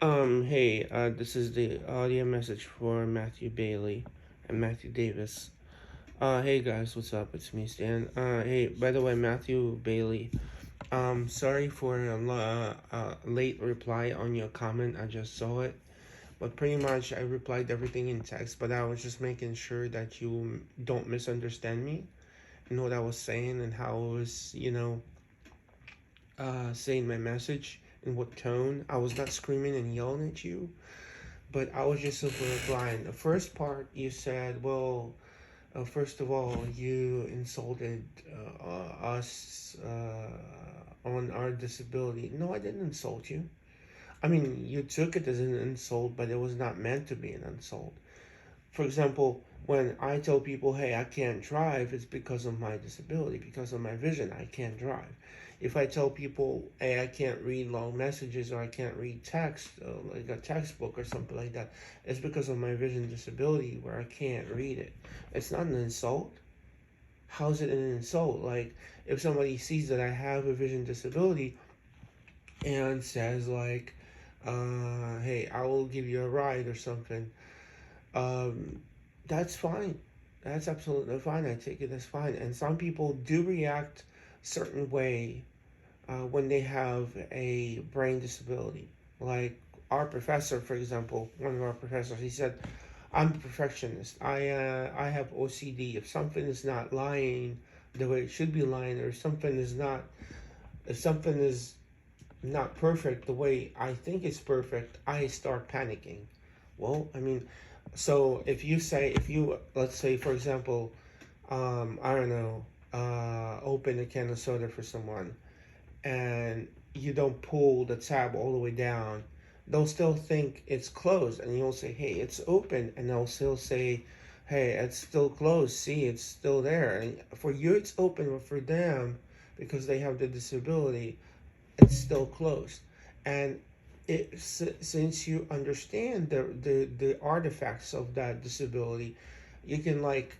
Hey, this is the audio message for Matthew Bailey and Matthew Davis. Hey guys, what's up? It's me, Stan. Hey, by the way, Matthew Bailey. Sorry for a late reply on your comment. I just saw it, but pretty much I replied everything in text. But I was just making sure that you don't misunderstand me and what I was saying and how I was, saying my message in what tone. I was not screaming and yelling at you. But I was just simply replying. The first part you said, well, first of all, you insulted us on our disability. No, I didn't insult you. I mean, you took it as an insult, but it was not meant to be an insult. For example, when I tell people, hey, I can't drive, it's because of my disability, because of my vision, I can't drive. If I tell people, hey, I can't read long messages or I can't read text, like a textbook or something like that, it's because of my vision disability where I can't read it. It's not an insult. How's it an insult? Like, if somebody sees that I have a vision disability and says, like, hey, I will give you a ride or something, um, that's fine. That's absolutely fine. I take it as fine. And some people do react certain way when they have a brain disability. Like our professor, for example, one of our professors, he said, "I'm a perfectionist. I have OCD. If something is not lying the way it should be lying, or if something is not perfect the way I think it's perfect, I start panicking." Well, I mean, so if you, let's say, for example, I don't know, open a can of soda for someone and you don't pull the tab all the way down, they'll still think it's closed, and you'll say, hey, it's open, and they'll still say, hey, it's still closed. See, it's still there. And for you, it's open, but for them, because they have the disability, it's still closed. And since you understand the artifacts of that disability, you can like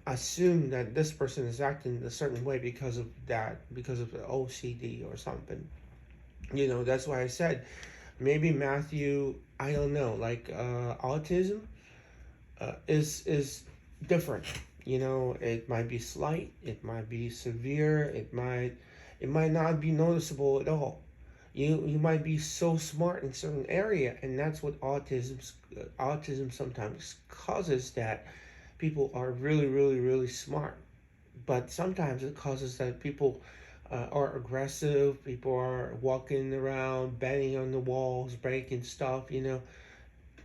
assume that this person is acting a certain way because of that, because of the OCD or something. That's why I said maybe Matthew, I don't know, like autism is different. It might be slight, it might be severe, it might not be noticeable at all. You might be so smart in certain area, and that's what autism sometimes causes, that people are really, really, really smart, but sometimes it causes that people are aggressive. People are walking around, banging on the walls, breaking stuff. Again,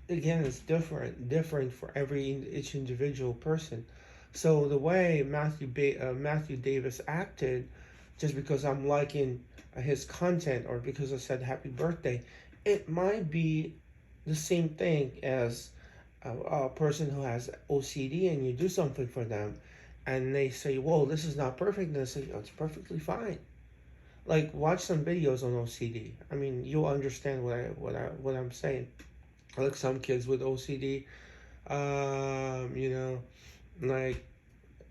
it's different for each individual person. So the way Matthew Davis acted, just because I'm liking his content or because I said happy birthday, it might be the same thing as a person who has OCD, and you do something for them and they say, whoa, this is not perfect. And I say, oh, it's perfectly fine. Like, watch some videos on OCD. I mean, you'll understand what I'm saying. Like some kids with OCD, um, you know, like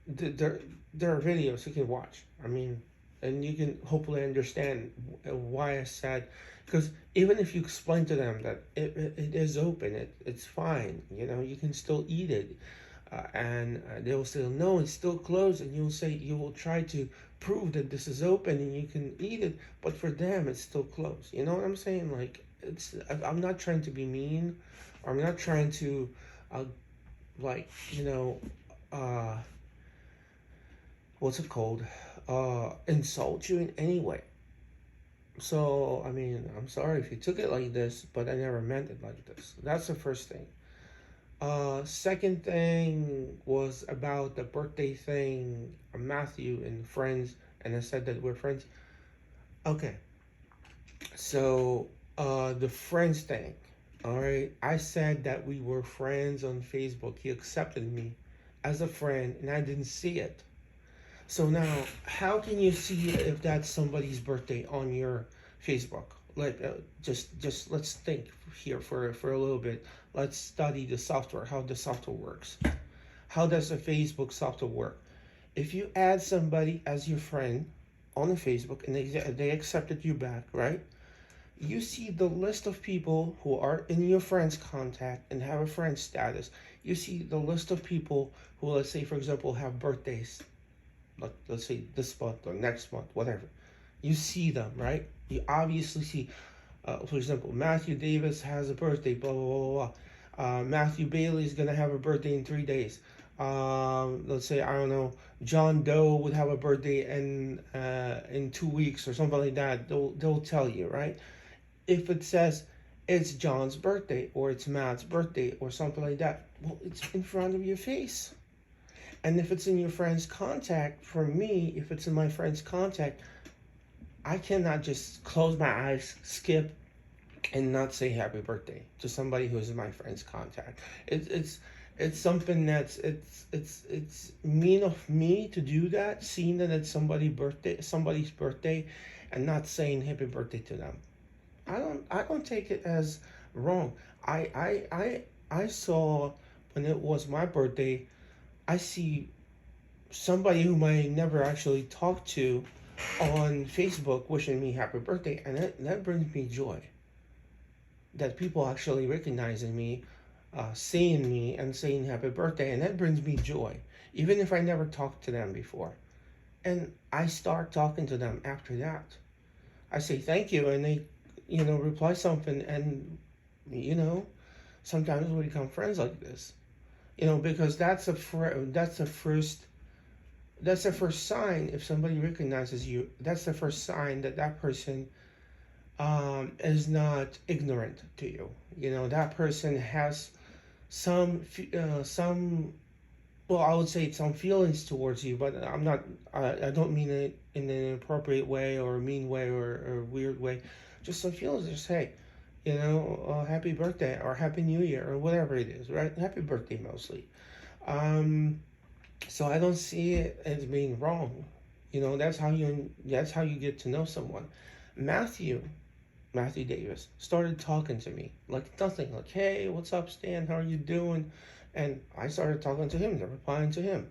there there are videos you can watch. I mean, and you can hopefully understand why I said, because even if you explain to them that it is open, it's fine. You can still eat it, and they'll say no, it's still closed, and you will try to prove that this is open and you can eat it, but for them it's still closed. You know what I'm saying? Like, I'm not trying to be mean, or I'm not trying to uh, like uh what's it called, insult you in any way. So I mean, I'm sorry if you took it like this, but I never meant it like this. That's the first thing. Second thing was about the birthday thing, Matthew and friends, and I said that we're friends. Okay, so the friends thing. All right, I said that we were friends on Facebook. He accepted me as a friend, and I didn't see it. So now, how can you see if that's somebody's birthday on your Facebook? Like, just let's think here for a little bit. Let's study the software, how the software works. How does the Facebook software work? If you add somebody as your friend on the Facebook and they accepted you back, right? you see the list of people who are in your friends contact and have a friend status. You see the list of people who, let's say for example, have birthdays, like let's say this month or next month, whatever. You see them, right? You obviously see, for example, Matthew Davis has a birthday, blah blah blah blah. Matthew Bailey is gonna have a birthday in 3 days. Let's say, I don't know, John Doe would have a birthday in 2 weeks or something like that. They'll tell you, right? If it says it's John's birthday or it's Matt's birthday or something like that, well, it's in front of your face. And if it's in your friend's contact, for me, if it's in my friend's contact, I cannot just close my eyes, skip, and not say happy birthday to somebody who is in my friend's contact. It's something that's it's mean of me to do that, seeing that it's somebody's birthday, and not saying happy birthday to them. I don't take it as wrong. I saw when it was my birthday, I see somebody whom I never actually talked to on Facebook wishing me happy birthday, and that brings me joy. That people actually recognizing me, seeing me, and saying happy birthday, and that brings me joy, even if I never talked to them before. And I start talking to them after that. I say thank you, and they, reply something, and you know, sometimes we become friends like this. Because that's the first sign. If somebody recognizes you, that's the first sign that that person is not ignorant to you. That person has some. Well, I would say some feelings towards you, but I'm not. I don't mean it in an inappropriate way or a mean way or a weird way. Just some feelings. Just hey, happy birthday or happy New Year or whatever it is, right? Happy birthday mostly. Um, so I don't see it as being wrong. That's how you get to know someone. Matthew Matthew Davis started talking to me like nothing, like, hey, what's up, Stan? How are you doing? And I started talking to him, replying to him.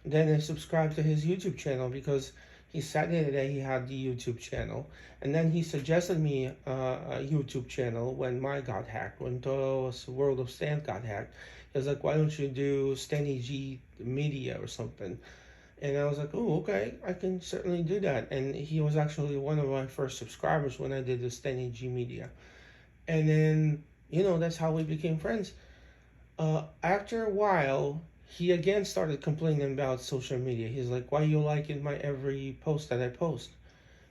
Then I subscribed to his YouTube channel because he said the other day he had the YouTube channel. And then he suggested me a YouTube channel when mine got hacked, when the World of Stan got hacked. He was like, why don't you do Stanny G Media or something? And I was like, oh, okay, I can certainly do that. And he was actually one of my first subscribers when I did the Stanny G Media. And then, that's how we became friends. After a while, he again started complaining about social media. He's like, why you liking my every post that I post?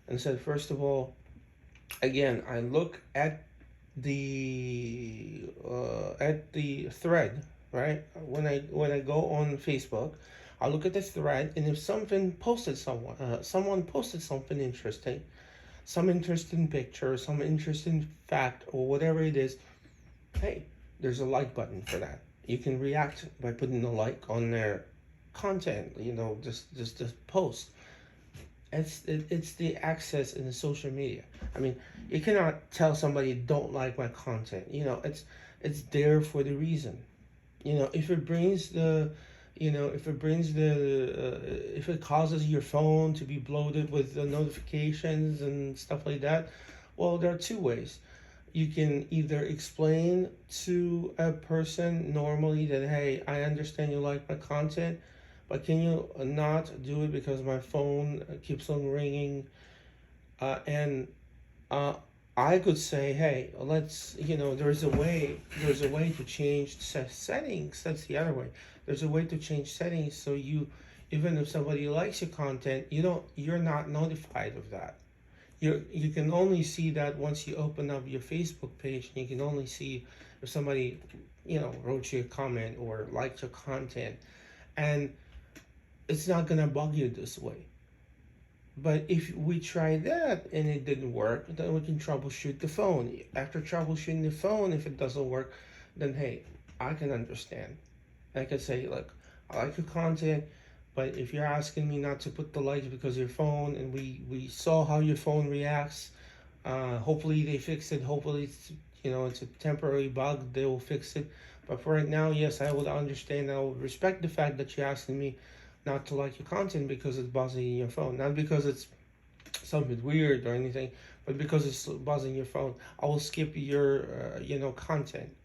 And said, first of all, again, I look at the thread, right? When I go on Facebook, I look at the thread, and if someone posted something interesting, some interesting picture, some interesting fact, or whatever it is, hey, there's a like button for that. You can react by putting a like on their content, just post. It's the access in the social media. I mean, you cannot tell somebody don't like my content. It's there for the reason. If it brings the if it causes your phone to be bloated with the notifications and stuff like that, well, there are two ways. You can either explain to a person normally that, hey, I understand you like my content, but can you not do it because my phone keeps on ringing? And I could say, hey, there's a way to change settings. That's the other way. There's a way to change settings so even if somebody likes your content, you're not notified of that. You can only see that once you open up your Facebook page, and you can only see if somebody, wrote you a comment or liked your content, and it's not gonna bug you this way. But if we try that and it didn't work, then we can troubleshoot the phone. After troubleshooting the phone, if it doesn't work, then hey, I can understand. I can say, look, I like your content, but if you're asking me not to put the likes because of your phone, and we saw how your phone reacts, hopefully they fix it. Hopefully it's a temporary bug. They will fix it. But for right now, yes, I would understand. I would respect the fact that you're asking me not to like your content because it's bothering your phone, not because it's something weird or anything, but because it's buzzing your phone, I will skip your content.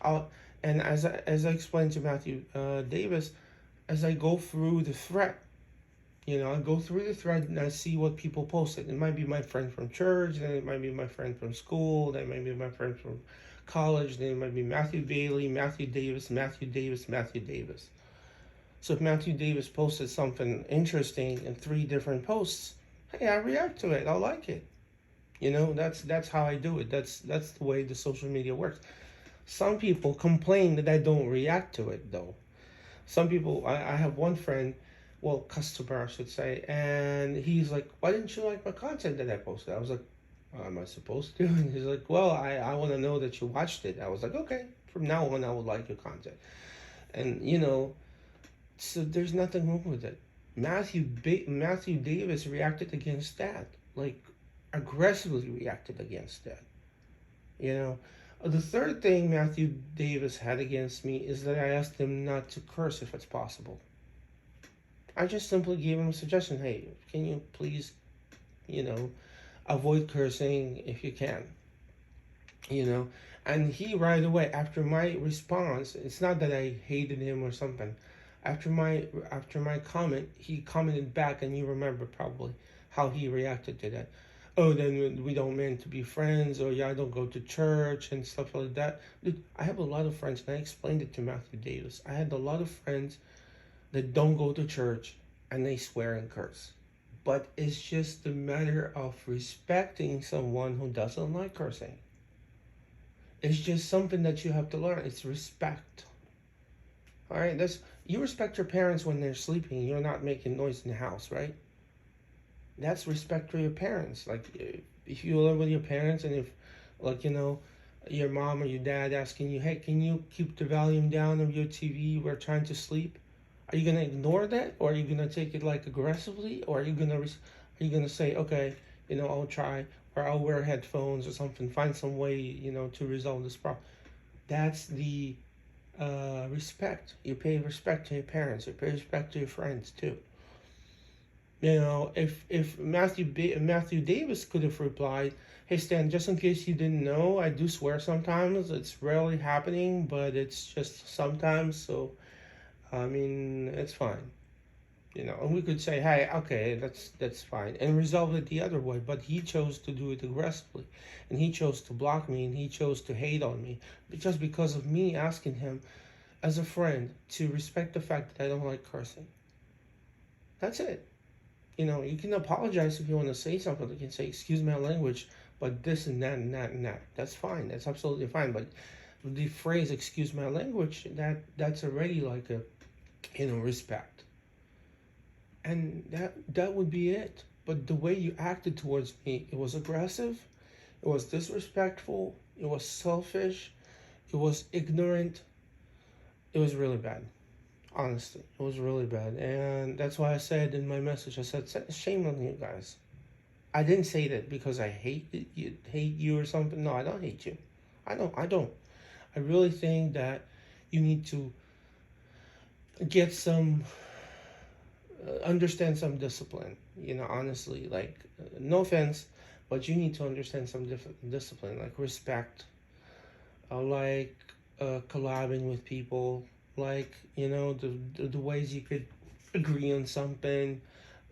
I'll and as I explained to Matthew Davis, as I go through the thread, I go through the thread and I see what people posted. It might be my friend from church, then it might be my friend from school, then it might be my friend from college, then it might be Matthew Bailey, Matthew Davis, Matthew Davis, Matthew Davis. So if Matthew Davis posted something interesting in 3 different posts, hey, I react to it. I like it. That's how I do it. That's the way the social media works. Some people complain that I don't react to it though. Some people, I have one friend, well, customer I should say, and he's like, why didn't you like my content that I posted? I was like, am I supposed to? And he's like, well, I want to know that you watched it. I was like, okay, from now on I would like your content. And so there's nothing wrong with it. Matthew Davis reacted against that, like aggressively reacted against that. You know, the third thing Matthew Davis had against me is that I asked him not to curse if it's possible. I just simply gave him a suggestion. Hey, can you please, you know, avoid cursing if you can? You know, and he right away after my response, it's not that I hated him or something. After my comment, he commented back, and you remember probably how he reacted to that. Oh, then we don't mean to be friends, or yeah, I don't go to church and stuff like that. Dude, I have a lot of friends, and I explained it to Matthew Davis. I had a lot of friends that don't go to church and they swear and curse. But it's just a matter of respecting someone who doesn't like cursing. It's just something that you have to learn. It's respect. All right, that's you respect your parents when they're sleeping. You're not making noise in the house, right? That's respect for your parents. Like if you live with your parents, and if, like your mom or your dad asking you, hey, can you keep the volume down of your TV? We're trying to sleep. Are you gonna ignore that, or are you gonna take it like aggressively, or are you gonna say, okay, I'll try, or I'll wear headphones or something, find some way, to resolve this problem. That's the respect. You pay respect to your parents. You pay respect to your friends too. If Matthew Davis could have replied, "Hey Stan, just in case you didn't know, I do swear sometimes. It's rarely happening, but it's just sometimes. So I mean, it's fine." And we could say, "Hey, okay, that's fine," and resolve it the other way. But he chose to do it aggressively, and he chose to block me, and he chose to hate on me, just because of me asking him as a friend to respect the fact that I don't like cursing. That's it. You can apologize if you want to say something. You can say, "Excuse my language, but this and that and that and that." That's fine. That's absolutely fine. But the phrase "excuse my language," that's already like a respect, and that would be it. But the way you acted towards me, it was aggressive, it was disrespectful, it was selfish, it was ignorant. It was really bad. Honestly, it was really bad, and that's why I said in my message, I said, "Shame on you guys." I didn't say that because I hate you or something. No, I don't hate you. I don't. I really think that you need to get some understand some discipline. Honestly, like no offense, but you need to understand some discipline, like respect, like collabing with people, like the ways you could agree on something,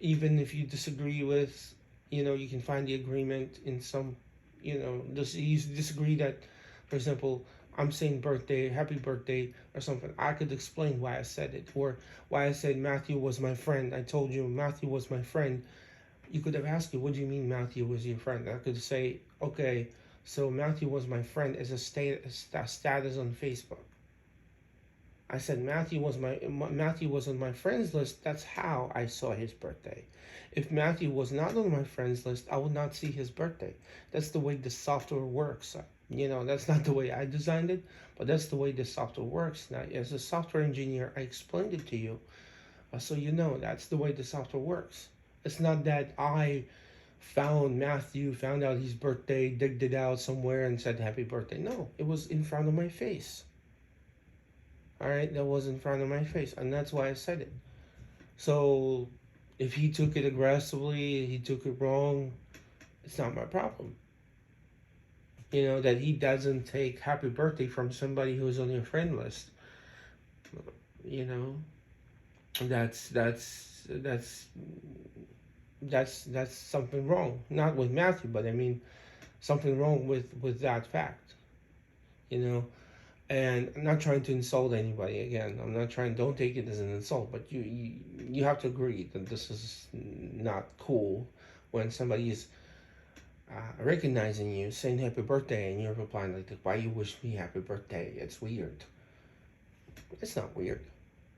even if you disagree with, you can find the agreement in some, you disagree that, for example, I'm saying birthday, happy birthday, or something. I could explain why I said it, or why I said Matthew was my friend. I told you Matthew was my friend. You could have asked me, what do you mean Matthew was your friend? I could say, okay, so Matthew was my friend as a status on Facebook. I said Matthew was on my friends list. That's how I saw his birthday. If Matthew was not on my friends list, I would not see his birthday. That's the way the software works. That's not the way I designed it, but that's the way the software works. Now, as a software engineer, I explained it to you, so that's the way the software works. It's not that I found out his birthday, digged it out somewhere, and said happy birthday. No, it was in front of my face. All right, that was in front of my face, and that's why I said it. So if he took it aggressively, he took it wrong, It's not my problem. You know, that he doesn't take happy birthday from somebody who's on your friend list. You know, that's that's that's that's something wrong. Not with Matthew, but I mean something wrong with that fact. You know, and I'm not trying to insult anybody. Again, I'm not trying. Don't take it as an insult, but you have to agree that this is not cool when somebody is recognizing you, saying happy birthday, and you're replying like, "Why you wish me happy birthday?" It's weird. It's not weird.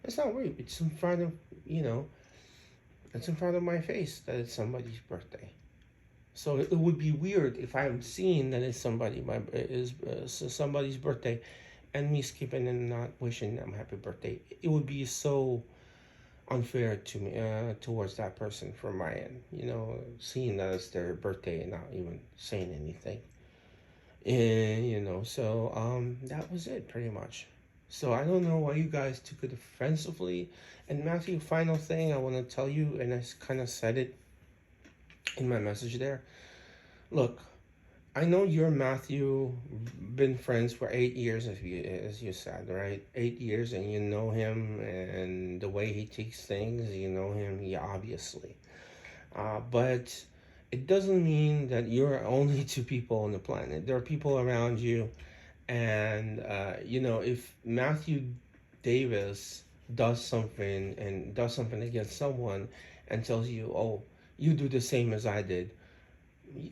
It's not weird. It's in front of you know. It's in front of my face that it's somebody's birthday. So it would be weird if I'm seeing that it's somebody's birthday, and me skipping and not wishing them happy birthday. It would be so unfair to me towards that person from my end. You know, seeing that it's their birthday and not even saying anything. And you know, so that was it pretty much. So I don't know why you guys took it offensively. And Matthew, final thing I want to tell you, and I kind of said it in my message there. Look, I know you're Matthew, been friends for 8 years, as you said, right? 8 years, and you know him, and the way he takes things, you know him, yeah, obviously. But it doesn't mean that you're only two people on the planet. There are people around you, and you know, if Matthew Davis does something against someone, and tells you, "Oh, you do the same as I did,"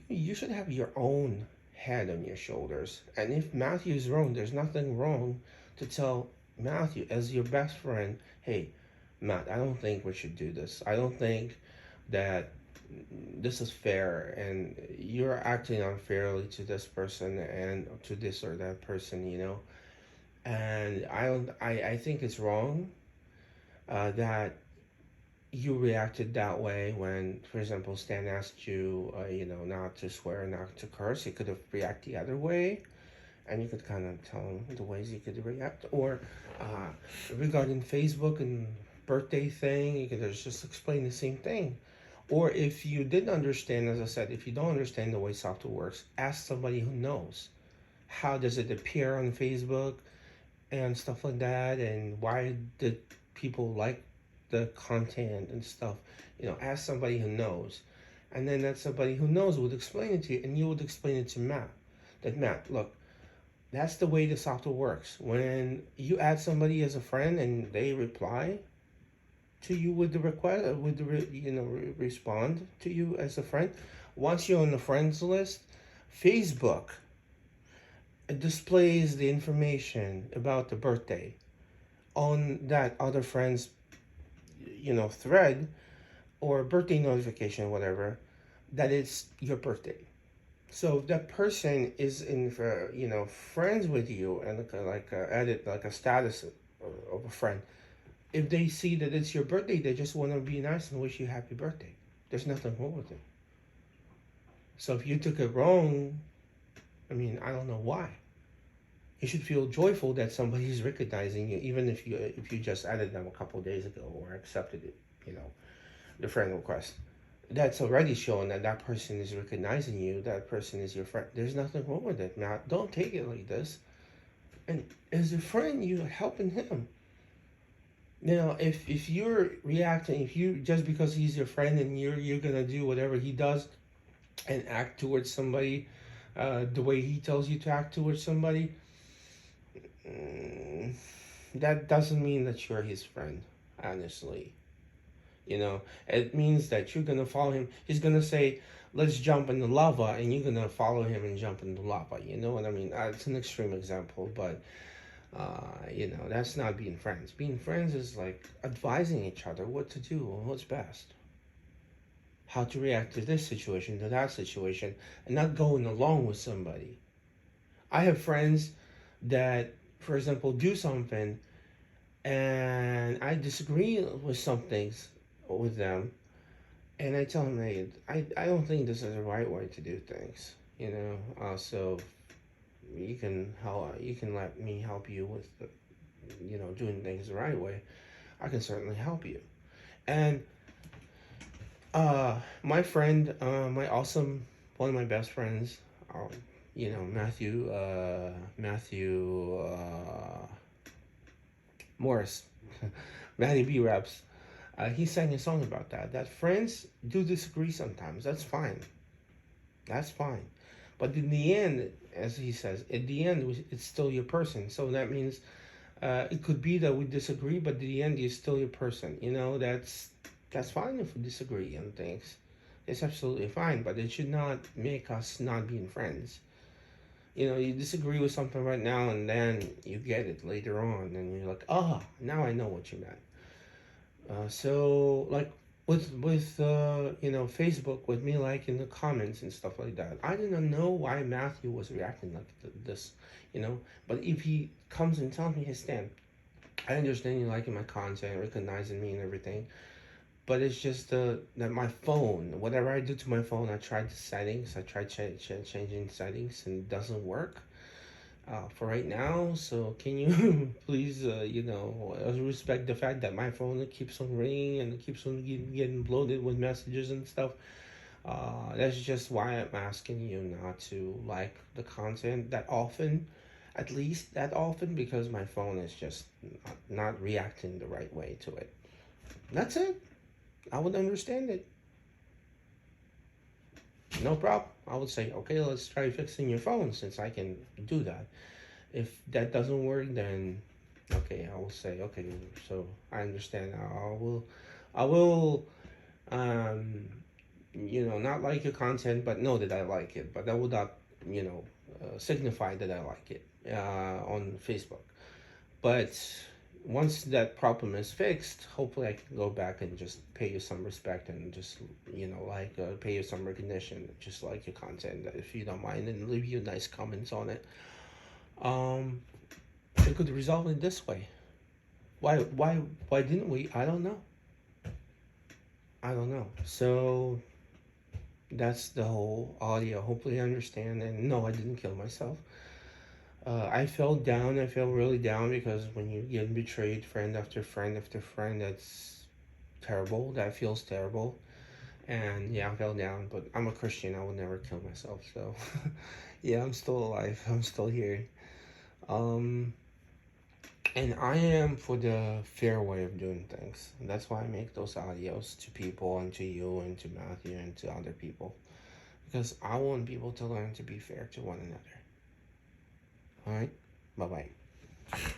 you should have your own head on your shoulders. And if Matthew's wrong, there's nothing wrong to tell Matthew as your best friend, "Hey, Matt, I don't think we should do this. I don't think that this is fair, and you're acting unfairly to this person and to this or that person, you know. And I don't. I think it's wrong that you reacted that way when, for example, Stan asked you, you know, not to swear, not to curse. You could have reacted the other way, and you could kind of tell him the ways you could react. Or uh, regarding Facebook and birthday thing, you could just explain the same thing. Or if you didn't understand, as I said, if you don't understand the way software works, ask somebody who knows. How does it appear on Facebook and stuff like that? And why did people like the content and stuff? You know, ask somebody who knows. And then that somebody who knows would explain it to you, and you would explain it to Matt. That Matt, look, that's the way the software works. When you add somebody as a friend and they reply to you with the request, respond to you as a friend. Once you're on the friends list, Facebook displays the information about the birthday on that other friend's, thread or birthday notification, whatever, that it's your birthday. So if that person is friends with you and edit like a status of a friend, if they see that it's your birthday, they just want to be nice and wish you happy birthday. There's nothing wrong with it. So if you took it wrong, I mean, I don't know why. You should feel joyful that somebody's recognizing you, even if you just added them a couple of days ago or accepted it, the friend request. That's already showing that that person is recognizing you. That person is your friend. There's nothing wrong with it. Now, don't take it like this. And as a friend, you're helping him. Now, if you're reacting, if you just because he's your friend and you're gonna do whatever he does and act towards somebody the way he tells you to act towards somebody, mm, that doesn't mean that you're his friend. Honestly, it means that you're gonna follow him. He's gonna say, "Let's jump in the lava," and you're gonna follow him and jump in the lava. You know what I mean? It's an extreme example, but that's not being friends. Being friends is like advising each other what to do and what's best, how to react to this situation, to that situation, and not going along with somebody. I have friends that, for example, do something and I disagree with some things with them, and I tell them, "Hey, I don't think this is the right way to do things." So you can let me help you with doing things the right way. I can certainly help you. And my friend, my awesome one of my best friends, um, Matthew Morris, Matty B Raps. He sang a song about that. That friends do disagree sometimes. That's fine. That's fine. But in the end, as he says, at the end, it's still your person. So that means it could be that we disagree, but at the end, you're still your person. That's fine if we disagree on things. It's absolutely fine, but it should not make us not being friends. You disagree with something right now, and then you get it later on, and you're like, now I know what you meant. So like with Facebook, with me liking the comments and stuff like that, I didn't know why Matthew was reacting like this, but if he comes and tells me his stand, I understand you liking my content, recognizing me and everything, but it's just that my phone, whatever I do to my phone, I tried the settings, I tried changing settings, and it doesn't work for right now. So can you please, respect the fact that my phone keeps on ringing and it keeps on getting bloated with messages and stuff. That's just why I'm asking you not to like the content that often, at least that often, because my phone is just not reacting the right way to it. That's it. I would understand it. No problem. I would say, okay, let's try fixing your phone since I can do that. If that doesn't work, then okay, I will say, okay, so I understand. I will, um, not like your content, but know that I like it. But that would not, you know, signify that I like it on Facebook. But once that problem is fixed, hopefully I can go back and just pay you some respect and just, pay you some recognition, just like your content, if you don't mind, and leave you nice comments on it. Um, we could resolve it this way. Why didn't we? I don't know. I don't know. So that's the whole audio. Hopefully, I understand. And no, I didn't kill myself. I fell down. I fell really down because when you get betrayed, friend after friend after friend, that's terrible. That feels terrible. And yeah, I fell down. But I'm a Christian. I would never kill myself. So yeah, I'm still alive. I'm still here. Um, And I am for the fair way of doing things. And that's why I make those audios to people and to you and to Matthew and to other people. Because I want people to learn to be fair to one another. Alright? Bye bye.